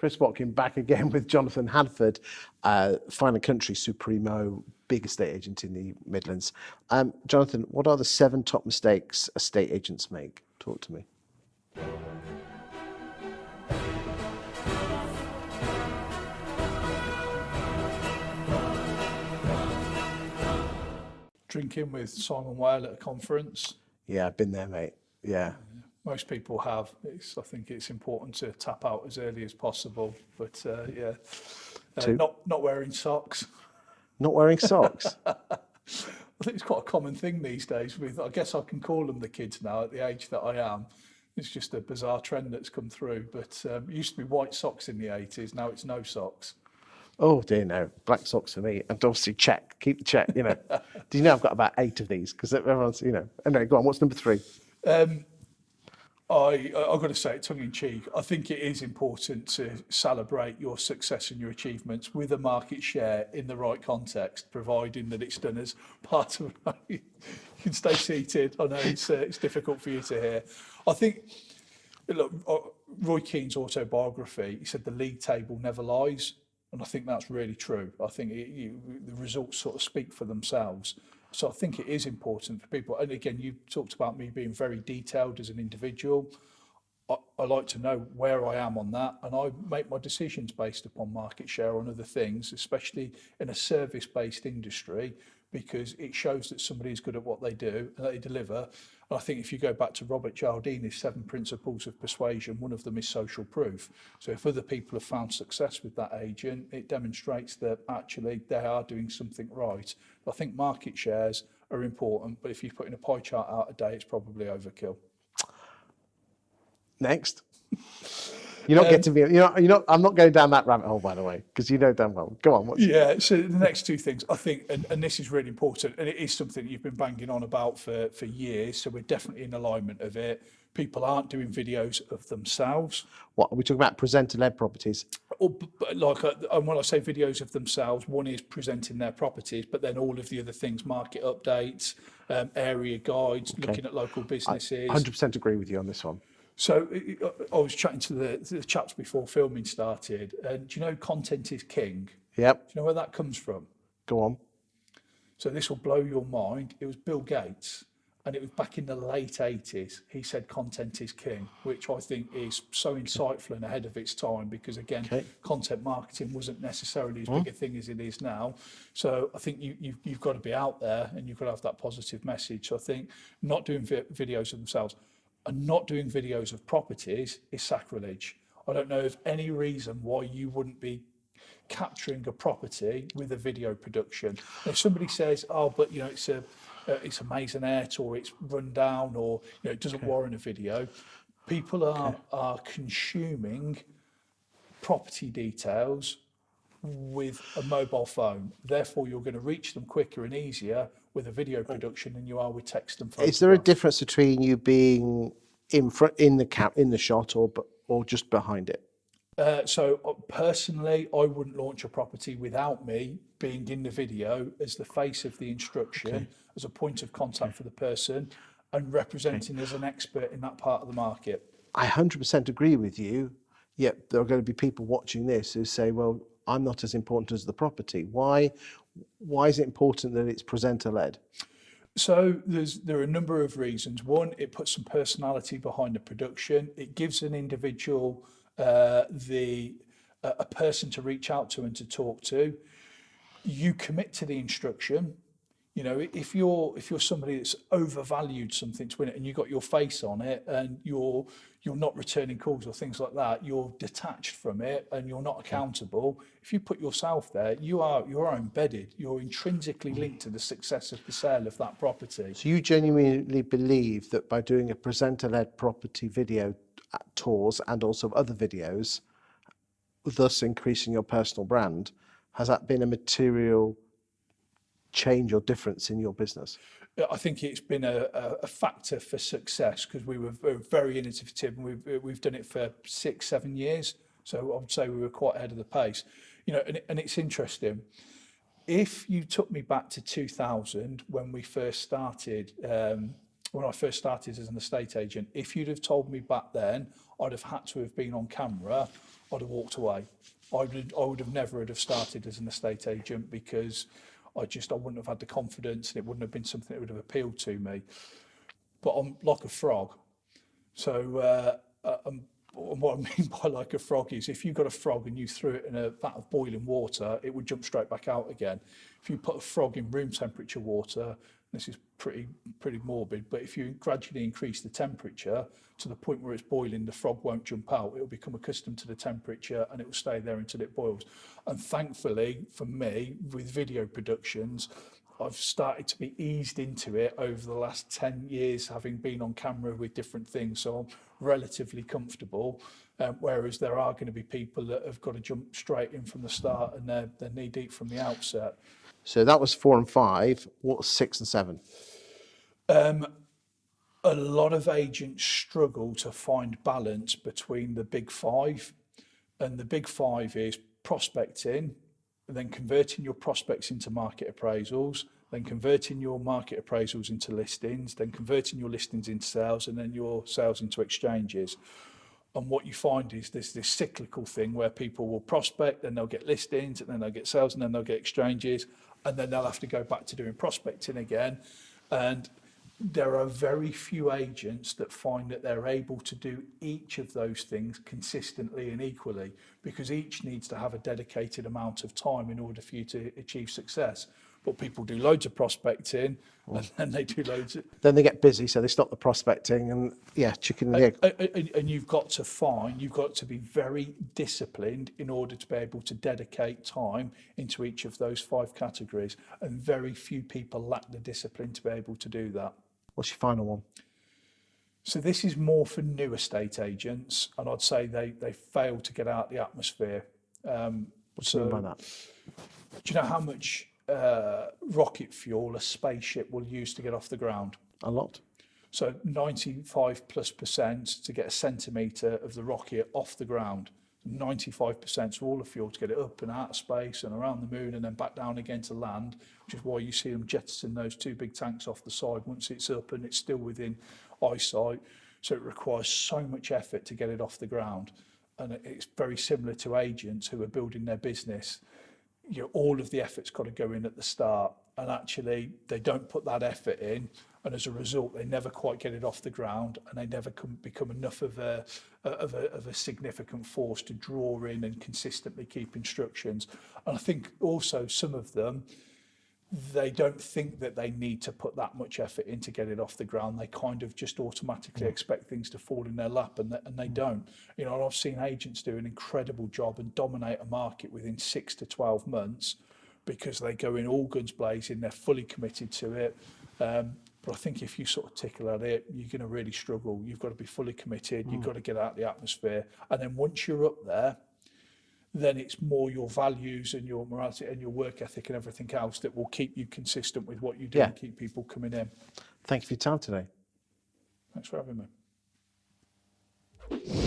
Chris Watkin back again with Jonathan Handford, Fine and Country Supremo, big estate agent in the Midlands. Jonathan, what are the 7 top mistakes estate agents make? Talk to me. Drinking with Simon Whale at a conference. Yeah, I've been there, mate. Yeah. Most people have. I think it's important to tap out as early as possible. But not wearing socks. Not wearing socks? I think it's quite a common thing these days. I guess I can call them the kids now at the age that I am. It's just a bizarre trend that's come through. But it used to be white socks in the 80s. Now it's no socks. Oh dear, no. Black socks for me. And obviously check. Keep the check, Do you know I've got about 8 of these? Because everyone's, Anyway, go on. What's number 3? I've got to say, tongue in cheek, I think it is important to celebrate your success and your achievements with a market share in the right context, providing that it's done as part of. You can stay seated. I know it's difficult for you to hear. I think, look, Roy Keane's autobiography, he said the league table never lies. And I think that's really true. I think the results sort of speak for themselves. So I think it is important for people. And again, you talked about me being very detailed as an individual. I like to know where I am on that, and I make my decisions based upon market share on other things, especially in a service-based industry, because it shows that somebody is good at what they do and they deliver. And I think if you go back to Robert Cialdini's 7 principles of persuasion, one of them is social proof. So if other people have found success with that agent, it demonstrates that actually they are doing something right. I think market shares are important, but if you're putting a pie chart out a day, it's probably overkill. Next. You're not getting me. You're not. I'm not going down that rabbit hole, by the way, because you know damn well. Go on. Yeah. So the next 2 things, I think, and this is really important, and it is something you've been banging on about for years. So we're definitely in alignment of it. People aren't doing videos of themselves. What are we talking about? Presenter-led properties. And when I say videos of themselves, one is presenting their properties, but then all of the other things, market updates, area guides, looking at local businesses. I 100% agree with you on this one. So I was chatting to the chaps before filming started, and do you know content is king? Yep. Do you know where that comes from? Go on. So this will blow your mind. It was Bill Gates, and it was back in the late 80s. He said content is king, which I think is so insightful and ahead of its time, because again, content marketing wasn't necessarily as big a thing as it is now. So I think you've got to be out there and you've got to have that positive message. So I think not doing videos of themselves and not doing videos of properties is sacrilege. I don't know of any reason why you wouldn't be capturing a property with a video production. And if somebody says, "Oh, but it's a maisonette, or it's run down, or it doesn't warrant a video," people are consuming property details with a mobile phone. Therefore, you're going to reach them quicker and easier with a video production than you are with text and photographs. Is there a difference between you being in front, in the shot, or just behind it? So personally, I wouldn't launch a property without me being in the video as the face of the instruction, as a point of contact for the person, and representing as an expert in that part of the market. I 100% agree with you. Yet there are going to be people watching this who say, "Well, I'm not as important as the property." Why is it important that it's presenter-led? So there are a number of reasons. One, it puts some personality behind the production. It gives an individual a person to reach out to and to talk to. You commit to the instruction. If you're somebody that's overvalued something to win it, and you've got your face on it, and you're not returning calls or things like that, you're detached from it and you're not accountable. If you put yourself there, you are embedded. You're intrinsically linked to the success of the sale of that property. So you genuinely believe that by doing a presenter-led property video tours and also other videos, thus increasing your personal brand, has that been a material change or difference in your business? I think it's been a factor for success, because we were very innovative, and we've done it for 6-7 years. So I would say we were quite ahead of the pace. And it's interesting. If you took me back to 2000 when we first started, when I first started as an estate agent, if you'd have told me back then I'd have had to have been on camera, I'd have walked away. I would have never have started as an estate agent because I wouldn't have had the confidence, and it wouldn't have been something that would have appealed to me. But I'm like a frog. So what I mean by like a frog is if you got a frog and you threw it in a vat of boiling water, it would jump straight back out again. If you put a frog in room temperature water, this is pretty morbid, but if you gradually increase the temperature to the point where it's boiling, the frog won't jump out. It will become accustomed to the temperature and it will stay there until it boils. And thankfully, for me, with video productions, I've started to be eased into it over the last 10 years, having been on camera with different things. So I'm relatively comfortable. Whereas there are going to be people that have got to jump straight in from the start and they're knee deep from the outset. So that was 4 and 5. What's 6 and 7? A lot of agents struggle to find balance between the big five. And the big five is prospecting, then converting your prospects into market appraisals, then converting your market appraisals into listings, then converting your listings into sales, and then your sales into exchanges. And what you find is there's this cyclical thing where people will prospect, then they'll get listings, and then they'll get sales, and then they'll get exchanges, and then they'll have to go back to doing prospecting again. And there are very few agents that find that they're able to do each of those things consistently and equally, because each needs to have a dedicated amount of time in order for you to achieve success. But people do loads of prospecting and then they do loads of... Then they get busy, so they stop the prospecting and, chicken and egg. And you've got to be very disciplined in order to be able to dedicate time into each of those 5 categories. And very few people lack the discipline to be able to do that. What's your final one? So this is more for new estate agents, and I'd say they fail to get out the atmosphere. What do you mean by that? Do you know how much rocket fuel a spaceship will use to get off the ground? A lot. So 95+% to get a centimetre of the rocket off the ground. 95%, so all the fuel to get it up and out of space and around the moon and then back down again to land, which is why you see them jettison those 2 big tanks off the side once it's up and it's still within eyesight. So it requires so much effort to get it off the ground. And it's very similar to agents who are building their business. All of the effort's got to go in at the start, and actually they don't put that effort in, and as a result they never quite get it off the ground, and they never become enough of a significant force to draw in and consistently keep instructions. And I think also some of them, they don't think that they need to put that much effort in to get it off the ground. They kind of just automatically expect things to fall in their lap, and they don't. I've seen agents do an incredible job and dominate a market within 6 to 12 months because they go in all guns blazing, they're fully committed to it. But I think if you sort of tickle at it, you're going to really struggle. You've got to be fully committed. You've got to get out the atmosphere. And then once you're up there, then it's more your values and your morality and your work ethic and everything else that will keep you consistent with what you do and keep people coming in. Thank you for your time today. Thanks for having me.